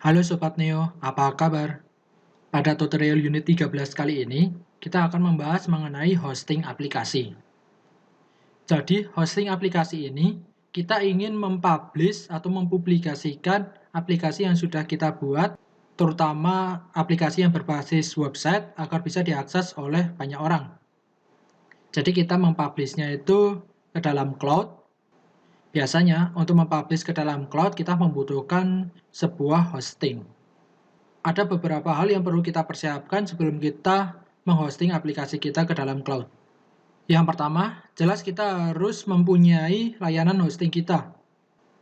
Halo Sobat Neo, apa kabar? Pada tutorial unit 13 kali ini, kita akan membahas mengenai hosting aplikasi. Jadi, hosting aplikasi ini, kita ingin mempublish atau mempublikasikan aplikasi yang sudah kita buat, terutama aplikasi yang berbasis website, agar bisa diakses oleh banyak orang. Jadi, kita mempublishnya itu ke dalam cloud. Biasanya, untuk mempublish ke dalam cloud, kita membutuhkan sebuah hosting. Ada beberapa hal yang perlu kita persiapkan sebelum kita menghosting aplikasi kita ke dalam cloud. Yang pertama, jelas kita harus mempunyai layanan hosting kita.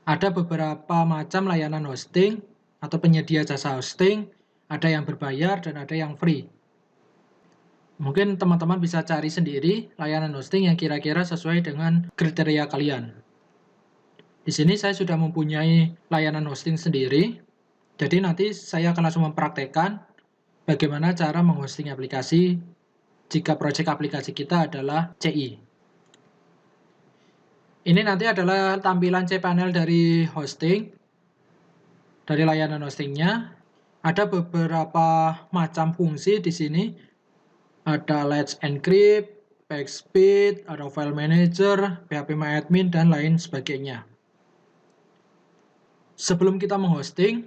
Ada beberapa macam layanan hosting atau penyedia jasa hosting, ada yang berbayar dan ada yang free. Mungkin teman-teman bisa cari sendiri layanan hosting yang kira-kira sesuai dengan kriteria kalian. Di sini saya sudah mempunyai layanan hosting sendiri, jadi nanti saya akan langsung mempraktekkan bagaimana cara menghosting aplikasi jika proyek aplikasi kita adalah CI. Ini nanti adalah tampilan cPanel dari hosting, dari layanan hostingnya. Ada beberapa macam fungsi di sini. Ada Let's Encrypt, PackSpeed, ada File Manager, PHPMyAdmin, dan lain sebagainya. Sebelum kita menghosting,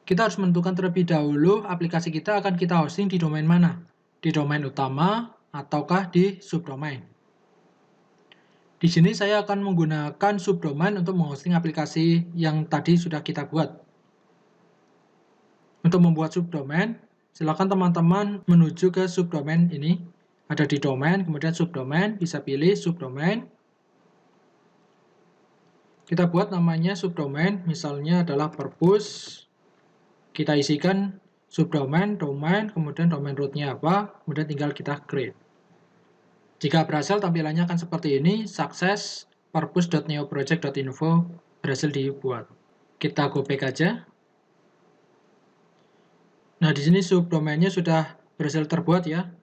kita harus menentukan terlebih dahulu aplikasi kita akan kita hosting di domain mana. Di domain utama ataukah di subdomain. Di sini saya akan menggunakan subdomain untuk menghosting aplikasi yang tadi sudah kita buat. Untuk membuat subdomain, silakan teman-teman menuju ke subdomain ini. Ada di domain, kemudian subdomain, bisa pilih subdomain. Kita buat namanya subdomain, misalnya adalah purpose. Kita isikan subdomain, domain, kemudian domain root-nya apa, kemudian tinggal kita create. Jika berhasil, tampilannya akan seperti ini, sukses, purpose.neoproject.info berhasil dibuat. Kita go back aja. Nah, di sini subdomainnya sudah berhasil terbuat ya.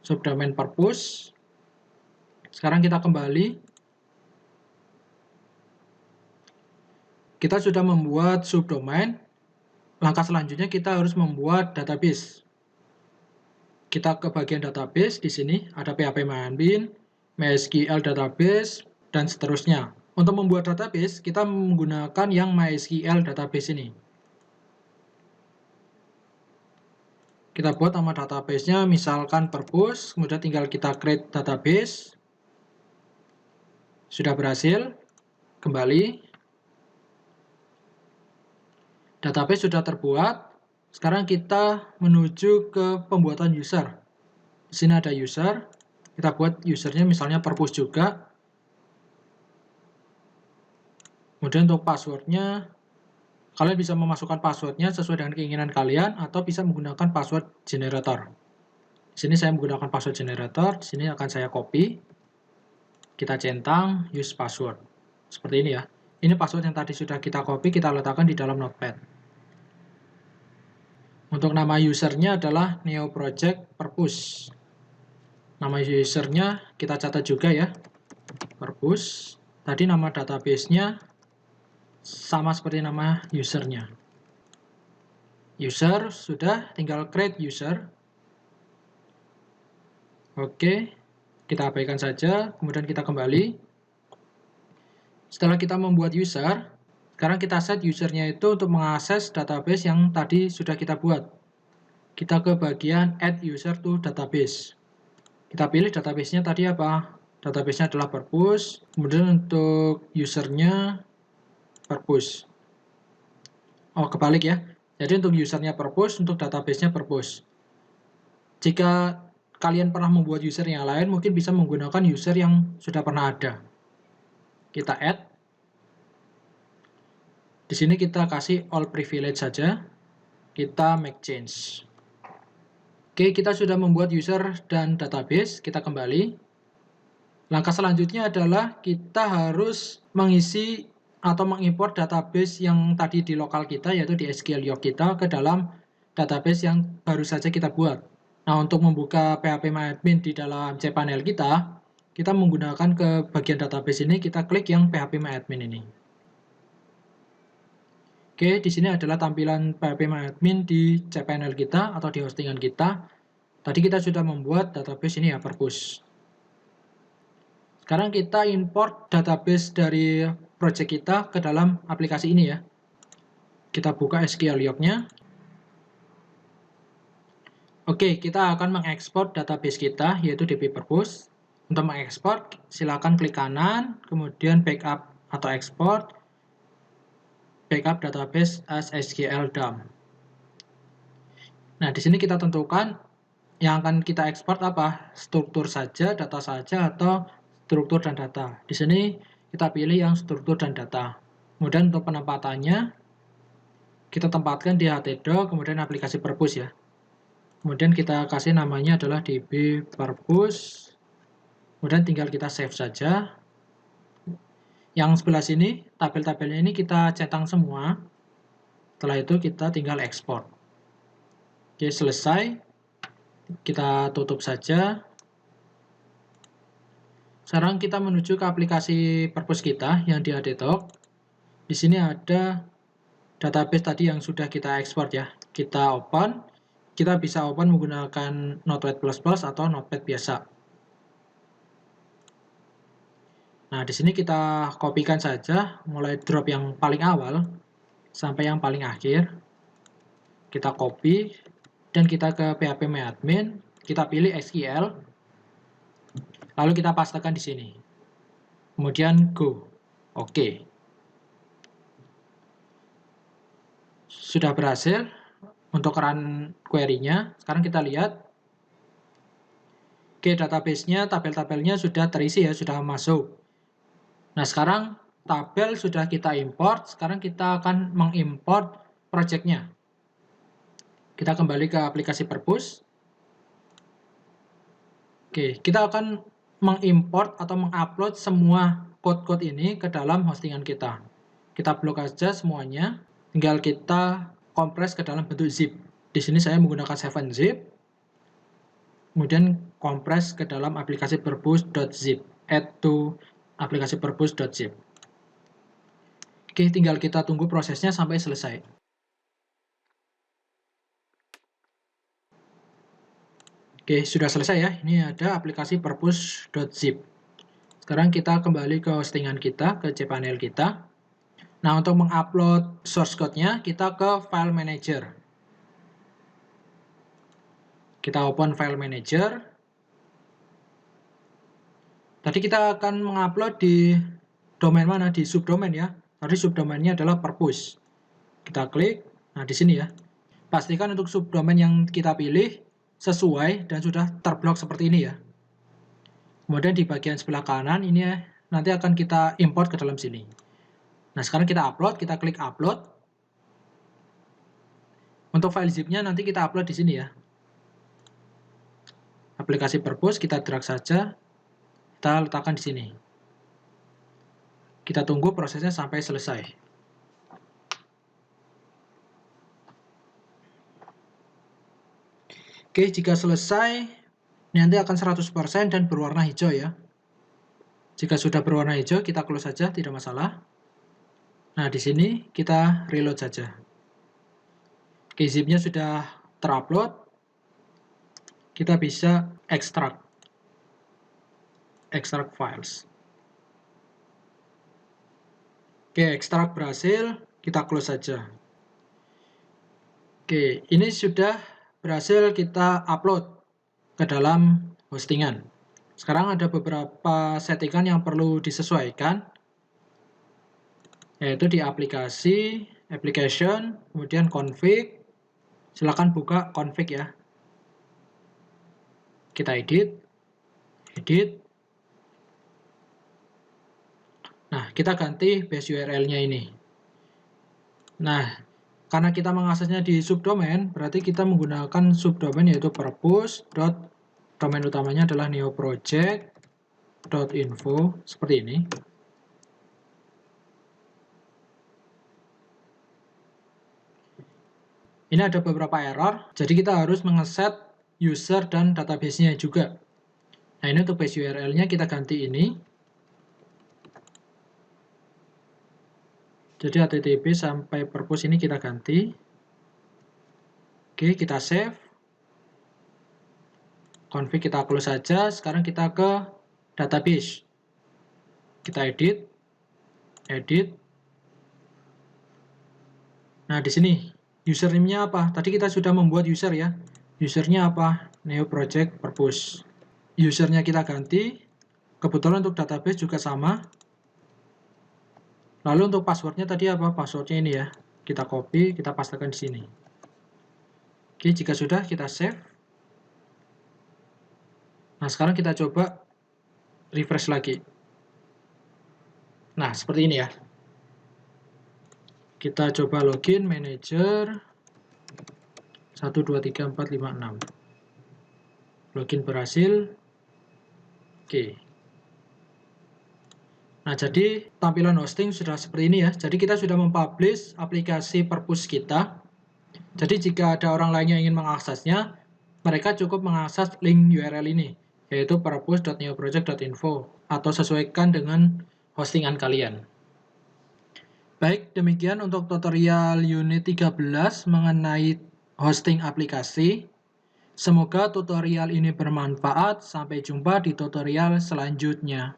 Subdomain purpose. Sekarang kita kembali. Kita sudah membuat subdomain. Langkah selanjutnya kita harus membuat database. Kita ke bagian database, di sini ada PHPMyAdmin, MySQL database, dan seterusnya. Untuk membuat database, kita menggunakan yang MySQL database ini. Kita buat nama database-nya, misalkan purpose, kemudian tinggal kita create database. Sudah berhasil, kembali. Database sudah terbuat. Sekarang kita menuju ke pembuatan user. Di sini ada user. Kita buat usernya misalnya purpose juga. Kemudian untuk passwordnya, kalian bisa memasukkan passwordnya sesuai dengan keinginan kalian atau bisa menggunakan password generator. Di sini saya menggunakan password generator. Di sini akan saya copy. Kita centang use password. Seperti ini ya. Ini password yang tadi sudah kita copy, kita letakkan di dalam notepad. Untuk nama usernya adalah Neo Project Purpose. Nama usernya kita catat juga ya, Purpose. Tadi nama database-nya sama seperti nama usernya. User sudah, tinggal create user. Oke, kita abaikan saja, kemudian kita kembali. Setelah kita membuat user, sekarang kita set usernya itu untuk mengakses database yang tadi sudah kita buat. Kita ke bagian add user to database. Kita pilih database-nya tadi apa? Database-nya adalah purpose, kemudian untuk usernya purpose. Oh, kebalik ya. Jadi untuk usernya purpose, untuk database-nya purpose. Jika kalian pernah membuat user yang lain, mungkin bisa menggunakan user yang sudah pernah ada. Kita add. Di sini kita kasih all privilege saja. Kita make change. Oke, kita sudah membuat user dan database. Kita kembali. Langkah selanjutnya adalah kita harus mengisi atau mengimport database yang tadi di lokal kita, yaitu di SQL Yoke kita, ke dalam database yang baru saja kita buat. Nah, untuk membuka PHPMyAdmin di dalam cPanel kita menggunakan ke bagian database ini, kita klik yang PHPMyAdmin ini. Oke, di sini adalah tampilan phpMyAdmin di cPanel kita atau di hostingan kita. Tadi kita sudah membuat database ini ya, Purpose. Sekarang kita import database dari project kita ke dalam aplikasi ini ya. Kita buka SQL log-nya. Oke, kita akan mengekspor database kita, yaitu DB Purpose. Untuk mengekspor, silakan klik kanan, kemudian backup atau export, backup database as SQL dump. Nah, di sini kita tentukan yang akan kita ekspor apa? Struktur saja, data saja, atau struktur dan data. Di sini kita pilih yang struktur dan data. Kemudian untuk penempatannya, kita tempatkan di htdoc, kemudian aplikasi Purpose ya. Kemudian kita kasih namanya adalah DB Purpose. Kemudian tinggal kita save saja. Yang sebelah sini, tabel-tabelnya ini kita centang semua. Setelah itu kita tinggal ekspor. Oke, selesai. Kita tutup saja. Sekarang kita menuju ke aplikasi Purpose kita yang di htdoc. Di sini ada database tadi yang sudah kita ekspor ya. Kita open. Kita bisa open menggunakan Notepad++ atau Notepad biasa. Nah, di sini kita kopikan saja, mulai drop yang paling awal sampai yang paling akhir. Kita copy, dan kita ke phpMyAdmin, kita pilih SQL, lalu kita pastekan di sini. Kemudian go. Oke. Sudah berhasil untuk run query-nya. Sekarang kita lihat. Oke, database-nya, tabel-tabelnya sudah terisi ya, sudah masuk. Nah, sekarang tabel sudah kita import, sekarang kita akan mengimport project-nya. Kita kembali ke aplikasi Purpose. Oke, kita akan mengimport atau mengupload semua code-code ini ke dalam hostingan kita. Kita blok aja semuanya, tinggal kita kompres ke dalam bentuk zip. Di sini saya menggunakan 7-zip, kemudian kompres ke dalam aplikasi purpose.zip, add to aplikasi purpose.zip. Oke, tinggal kita tunggu prosesnya sampai selesai. Oke, sudah selesai ya. Ini ada aplikasi purpose.zip. Sekarang kita kembali ke hostingan kita, ke cPanel kita. Nah, untuk mengupload source code-nya, kita ke File Manager. Kita open File Manager. Tadi kita akan mengupload di domain mana? Di subdomain ya. Tadi subdomainnya adalah Purpose. Kita klik. Nah, di sini ya. Pastikan untuk subdomain yang kita pilih sesuai dan sudah terblok seperti ini ya. Kemudian di bagian sebelah kanan ini ya, nanti akan kita import ke dalam sini. Nah, sekarang kita upload, kita klik upload. Untuk file zip-nya nanti kita upload di sini ya. Aplikasi Purpose kita drag saja, kita letakkan di sini. Kita tunggu prosesnya sampai selesai. Oke, jika selesai, nanti akan 100% dan berwarna hijau ya. Jika sudah berwarna hijau, kita close saja, tidak masalah. Nah, di sini kita reload saja. Oke, zip-nya sudah terupload. Kita bisa extract files. Oke, extract berhasil, kita close saja. Oke, ini sudah berhasil kita upload ke dalam hostingan. Sekarang ada beberapa settingan yang perlu disesuaikan, yaitu di aplikasi, application, kemudian config. Silakan buka config ya. Kita edit. Nah, kita ganti base URL-nya ini. Nah, karena kita mengaksesnya di subdomain, berarti kita menggunakan subdomain yaitu purpose. Domain utamanya adalah neoproject.info seperti ini. Ini ada beberapa error, jadi kita harus mengeset user dan database-nya juga. Nah, ini untuk base URL-nya kita ganti ini. Jadi HTTP sampai purpose ini kita ganti. Oke, kita save. Config kita close saja. Sekarang kita ke database. Kita edit. Nah, di sini username-nya apa? Tadi kita sudah membuat user ya. Usernya apa? Neo Project Purpose. Usernya kita ganti. Kebetulan untuk database juga sama. Lalu untuk passwordnya tadi apa? Passwordnya ini ya. Kita copy, kita pastekan di sini. Oke, jika sudah kita save. Nah, sekarang kita coba refresh lagi. Nah, seperti ini ya. Kita coba login manager 1 2 3 4 5 6. Login berhasil. Oke. Nah, jadi tampilan hosting sudah seperti ini ya. Jadi kita sudah mempublish aplikasi Purpose kita. Jadi jika ada orang lain yang ingin mengaksesnya, mereka cukup mengakses link URL ini, yaitu purpose.neoproject.info, atau sesuaikan dengan hostingan kalian. Baik, demikian untuk tutorial unit 13 mengenai hosting aplikasi. Semoga tutorial ini bermanfaat. Sampai jumpa di tutorial selanjutnya.